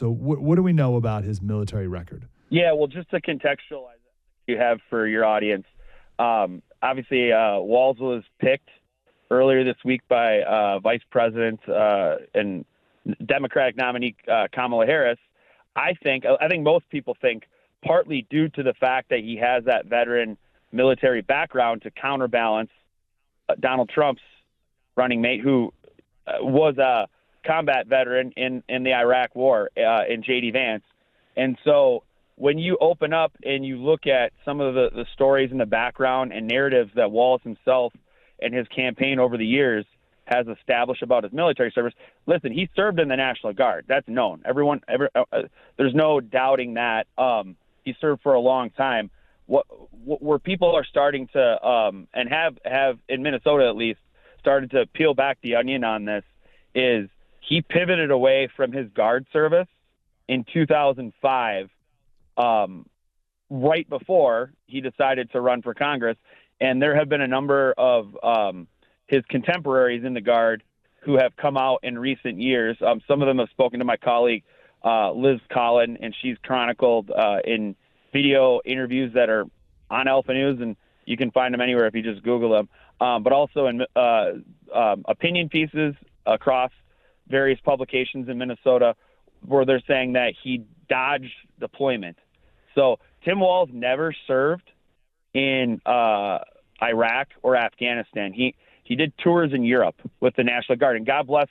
So what do we know about his military record? Yeah, well, just to contextualize you have for your audience, obviously Walz was picked earlier this week by Vice President and Democratic nominee Kamala Harris. I think most people think partly due to the fact that he has that veteran military background to counterbalance Donald Trump's running mate, who was a combat veteran in the Iraq War in J.D. Vance. And so when you open up and you look at some of the stories in the background and narratives that Walz himself and his campaign over the years has established about his military service, listen, he served in the National Guard. That's known. There's no doubting that. He served for a long time. Where people are starting to and have in Minnesota at least started to peel back the onion on this is he pivoted away from his Guard service in 2005, right before he decided to run for Congress. And there have been a number of his contemporaries in the Guard who have come out in recent years. Some of them have spoken to my colleague, Liz Collin, and she's chronicled in video interviews that are on Alpha News, and you can find them anywhere if you just Google them, but also in opinion pieces across various publications in Minnesota where they're saying that he dodged deployment. So Tim Walz never served in Iraq or Afghanistan. He did tours in Europe with the National Guard, and God bless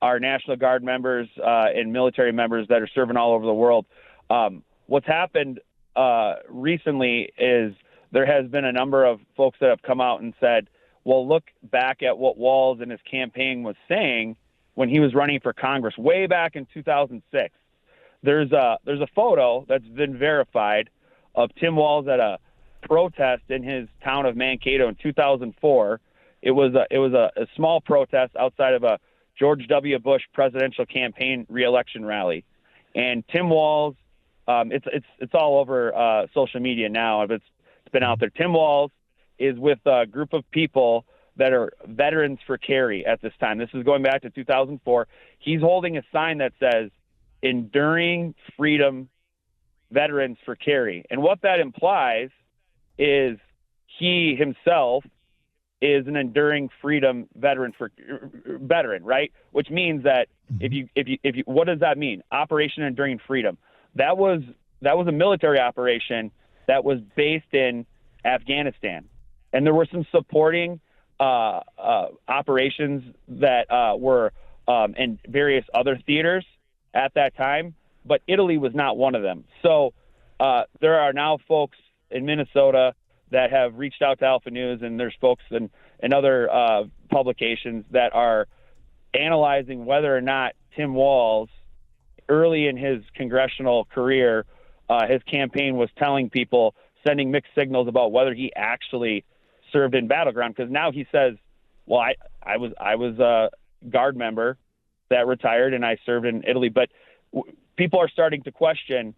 our National Guard members and military members that are serving all over the world. What's happened recently is there has been a number of folks that have come out and said, well, look back at what Walz and his campaign was saying when he was running for Congress way back in 2006. There's a photo that's been verified of Tim Walz at a protest in his town of Mankato in 2004. It was a small protest outside of a George W. Bush presidential campaign reelection rally. And Tim Walz, it's all over social media now. It's been out there. Tim Walz is with a group of people that are veterans for carry at this time. This is going back to 2004. He's holding a sign that says, "Enduring Freedom Veterans for Carry." And what that implies is he himself is an enduring freedom veteran, right? Which means that if you, what does that mean? Operation Enduring Freedom. That was a military operation that was based in Afghanistan, and there were some supporting operations that were in various other theaters at that time, but Italy was not one of them. So there are now folks in Minnesota that have reached out to Alpha News, and there's folks in other publications that are analyzing whether or not Tim Walz, early in his congressional career, his campaign was telling people, sending mixed signals about whether he actually served in battleground. Because now he says, well, I was a Guard member that retired and I served in Italy. But people are starting to question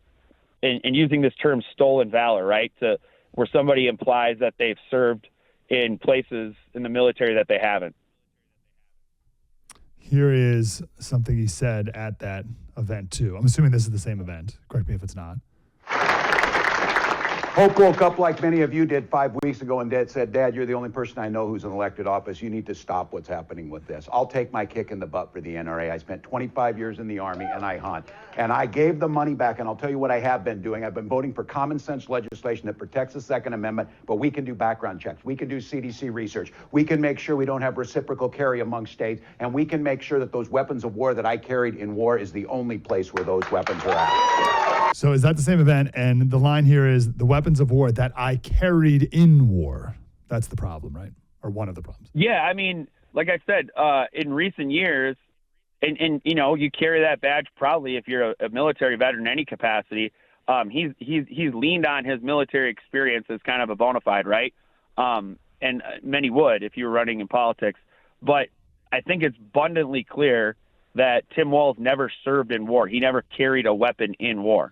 and using this term stolen valor, right? Where somebody implies that they've served in places in the military that they haven't. Here is something he said at that event, too. I'm assuming this is the same event. Correct me if it's not. Hope woke up like many of you did 5 weeks ago and said, "Dad, you're the only person I know who's in elected office. You need to stop what's happening with this." I'll take my kick in the butt for the NRA. I spent 25 years in the Army, and I hunt. And I gave the money back, and I'll tell you what I have been doing. I've been voting for common sense legislation that protects the Second Amendment, but we can do background checks. We can do CDC research. We can make sure we don't have reciprocal carry among states, and we can make sure that those weapons of war that I carried in war is the only place where those weapons are at. So is that the same event? And the line here is the weapons of war that I carried in war. That's the problem, right? Or one of the problems. Yeah, I mean, like I said, in recent years, and you know, you carry that badge proudly if you're a military veteran in any capacity. He's leaned on his military experience as kind of a bona fide, right? And many would if you were running in politics. But I think it's abundantly clear that Tim Walz never served in war. He never carried a weapon in war.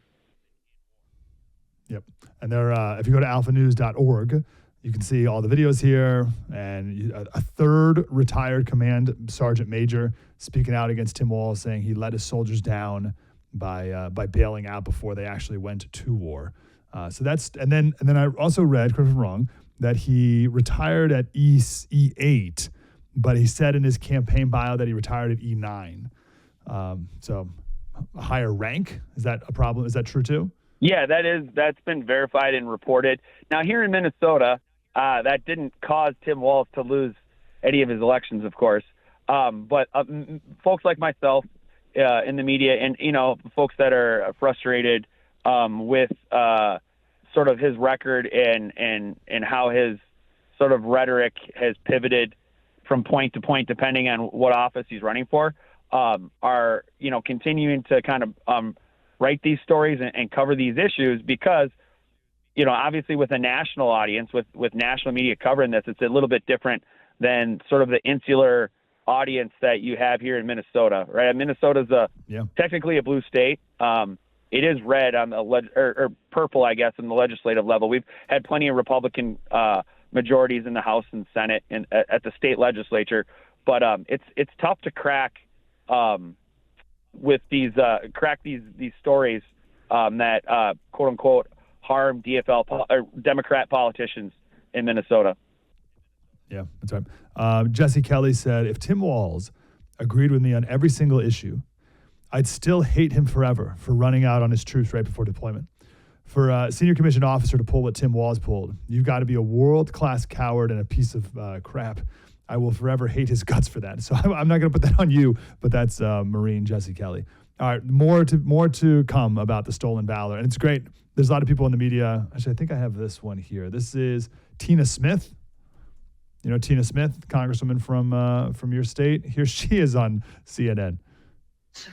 Yep. And there, if you go to alphanews.org, you can see all the videos here, and a third retired command sergeant major speaking out against Tim Walz, saying he let his soldiers down, by bailing out before they actually went to war. So that's and then I also read, correct me if I'm wrong, that he retired at E8, but he said in his campaign bio that he retired at E9. So a higher rank, is that a problem? Is that true too? Yeah, that's been verified and reported. Now here in Minnesota, that didn't cause Tim Walz to lose any of his elections, of course. But folks like myself in the media, and folks that are frustrated with sort of his record and how his sort of rhetoric has pivoted from point to point, depending on what office he's running for, are continuing to kind of write these stories and cover these issues because, obviously with a national audience, with national media covering this, it's a little bit different than sort of the insular audience that you have here in Minnesota, right? Minnesota's technically a blue state. It is red on the or purple, I guess, in the legislative level. We've had plenty of Republican majorities in the House and Senate and at the state legislature, but it's tough to crack with these stories that quote unquote harm DFL or Democrat politicians in Minnesota. Yeah, that's right. Jesse Kelly said, if Tim Walz agreed with me on every single issue, I'd still hate him forever for running out on his troops right before deployment. For a senior commissioned officer to pull what Tim Walz pulled, you've got to be a world-class coward and a piece of crap. I will forever hate his guts for that. So I'm not going to put that on you, but that's Marine Jesse Kelly. All right, more to come about the stolen valor. And it's great. There's a lot of people in the media. Actually, I think I have this one here. This is Tina Smith. You know Tina Smith, Congresswoman from your state? Here she is on CNN.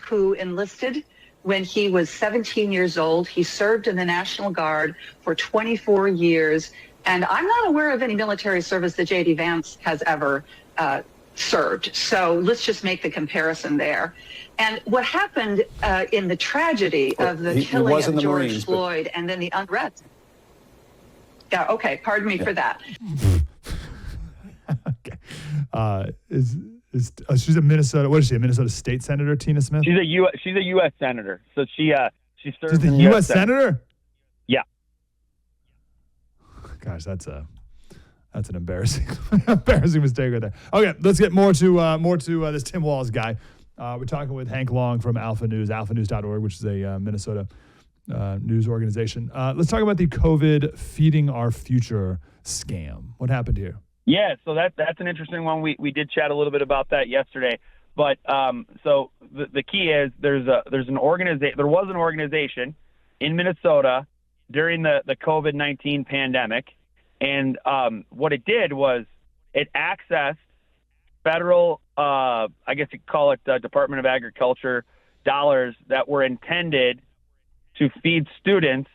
Who enlisted when he was 17 years old. He served in the National Guard for 24 years. And I'm not aware of any military service that J.D. Vance has ever served. So let's just make the comparison there. And what happened in the tragedy of the killing of George Marines, Floyd and then the unrest. Yeah, okay, pardon me for that. Okay. She's a Minnesota. What is she? A Minnesota state senator, Tina Smith? She's a U.S. senator. So she serves. She's the U.S. senator. Yeah. Gosh, that's an embarrassing mistake right there. Okay, let's get more to this Tim Walz guy. We're talking with Hank Long from Alpha News, alphanews.org, which is a Minnesota news organization. Let's talk about the COVID feeding our future scam. What happened here? Yeah, so that's an interesting one. We did chat a little bit about that yesterday, but so the key is there was an organization in Minnesota during the COVID-19 pandemic, and what it did was it accessed federal, I guess you could call it Department of Agriculture dollars that were intended to feed students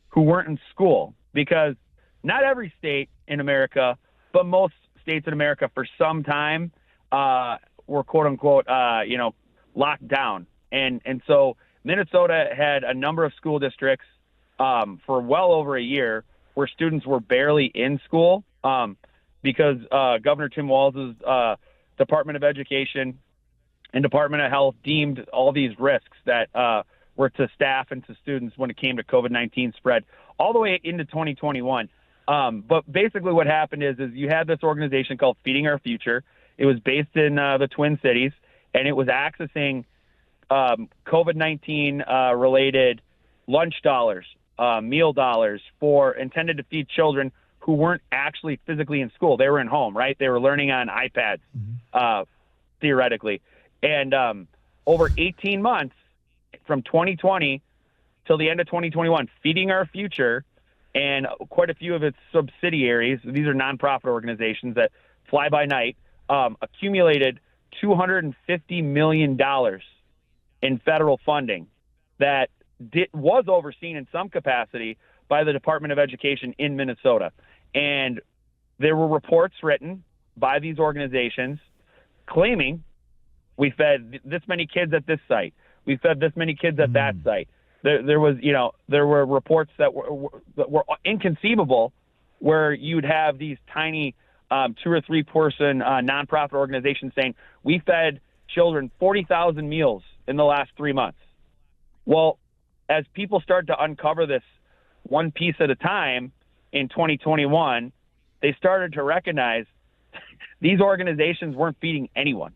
who weren't in school, because not every state in America, but most states in America for some time were quote unquote, locked down. And so Minnesota had a number of school districts for well over a year where students were barely in school because Governor Tim Walz's Department of Education and Department of Health deemed all these risks that were to staff and to students when it came to COVID-19 spread all the way into 2021. But basically what happened is you had this organization called Feeding Our Future. It was based in the Twin Cities, and it was accessing COVID-19 related lunch dollars, meal dollars intended to feed children who weren't actually physically in school. They were in home, right? They were learning on iPads, theoretically. And over 18 months from 2020 till the end of 2021, Feeding Our Future and quite a few of its subsidiaries, these are nonprofit organizations that fly by night, accumulated $250 million in federal funding that was overseen in some capacity by the Department of Education in Minnesota. And there were reports written by these organizations claiming we fed this many kids at this site, we fed this many kids at that site. There were reports that were inconceivable, where you'd have these tiny 2 or 3 person nonprofit organizations saying we fed children 40,000 meals in the last 3 months. Well, as people start to uncover this one piece at a time in 2021, they started to recognize these organizations weren't feeding anyone.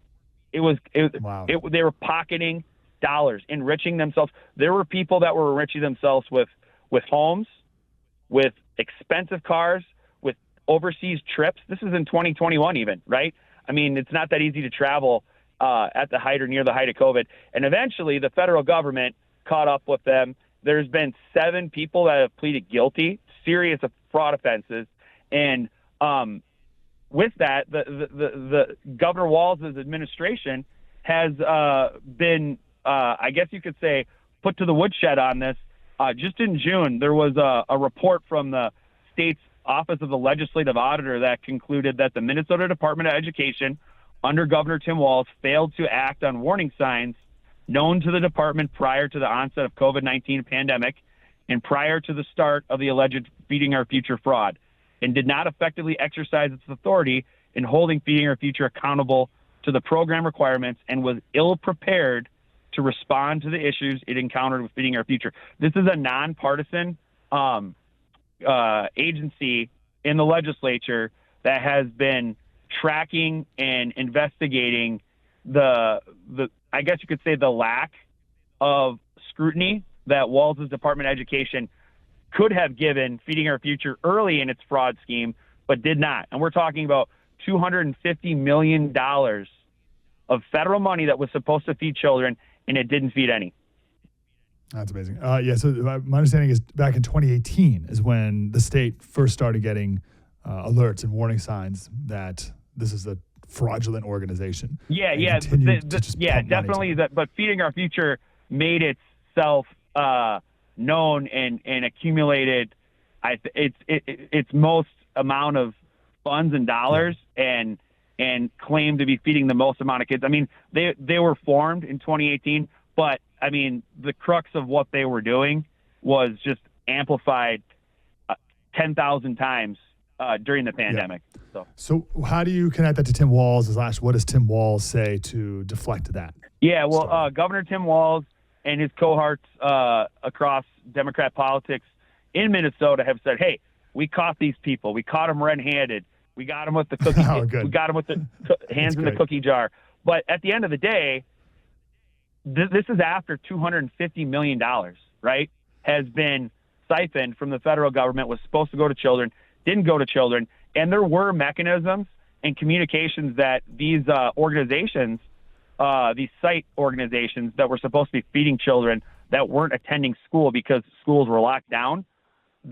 Wow. They were pocketing dollars, enriching themselves. There were people that were enriching themselves with homes, with expensive cars, with overseas trips. This is in 2021 even, right? I mean, it's not that easy to travel at the height or near the height of COVID. And eventually the federal government caught up with them. There's been 7 people that have pleaded guilty, serious fraud offenses. And with that, the Governor Walz's administration has been, I guess you could say, put to the woodshed on this. Just in June, there was a report from the state's Office of the Legislative Auditor that concluded that the Minnesota Department of Education, under Governor Tim Walz, failed to act on warning signs known to the department prior to the onset of COVID-19 pandemic and prior to the start of the alleged Feeding Our Future fraud, and did not effectively exercise its authority in holding Feeding Our Future accountable to the program requirements, and was ill-prepared to respond to the issues it encountered with Feeding Our Future. This is a nonpartisan agency in the legislature that has been tracking and investigating the I guess you could say the lack of scrutiny that Walz's Department of Education could have given Feeding Our Future early in its fraud scheme, but did not. And we're talking about $250 million of federal money that was supposed to feed children, and it didn't feed any. That's amazing. Yeah, so my understanding is back in 2018 is when the state first started getting alerts and warning signs that this is a fraudulent organization. Yeah, definitely. But Feeding Our Future made itself known and accumulated its most amount of funds and dollars, and claimed to be feeding the most amount of kids. I mean, they were formed in 2018, but I mean, the crux of what they were doing was just amplified 10,000 times during the pandemic. Yeah. So how do you connect that to Tim Walz? What does Tim Walz say to deflect that? Yeah, well, Governor Tim Walz and his cohorts across Democrat politics in Minnesota have said, hey, we caught these people. We caught them red-handed. We got them with the cookie. We got them with the hands in the cookie jar. But at the end of the day, this is after $250 million, right, has been siphoned from the federal government, was supposed to go to children, didn't go to children. And there were mechanisms and communications that these organizations, these site organizations that were supposed to be feeding children that weren't attending school because schools were locked down,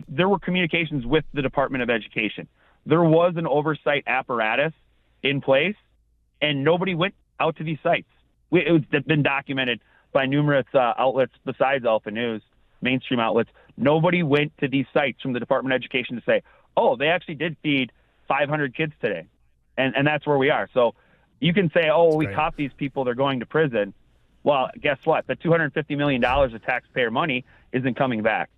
there were communications with the Department of Education. There was an oversight apparatus in place, and nobody went out to these sites. It's been documented by numerous outlets besides Alpha News, mainstream outlets. Nobody went to these sites from the Department of Education to say, oh, they actually did feed 500 kids today. And that's where we are. So you can say, oh, we caught these people, they're going to prison. Well, guess what? The $250 million of taxpayer money isn't coming back.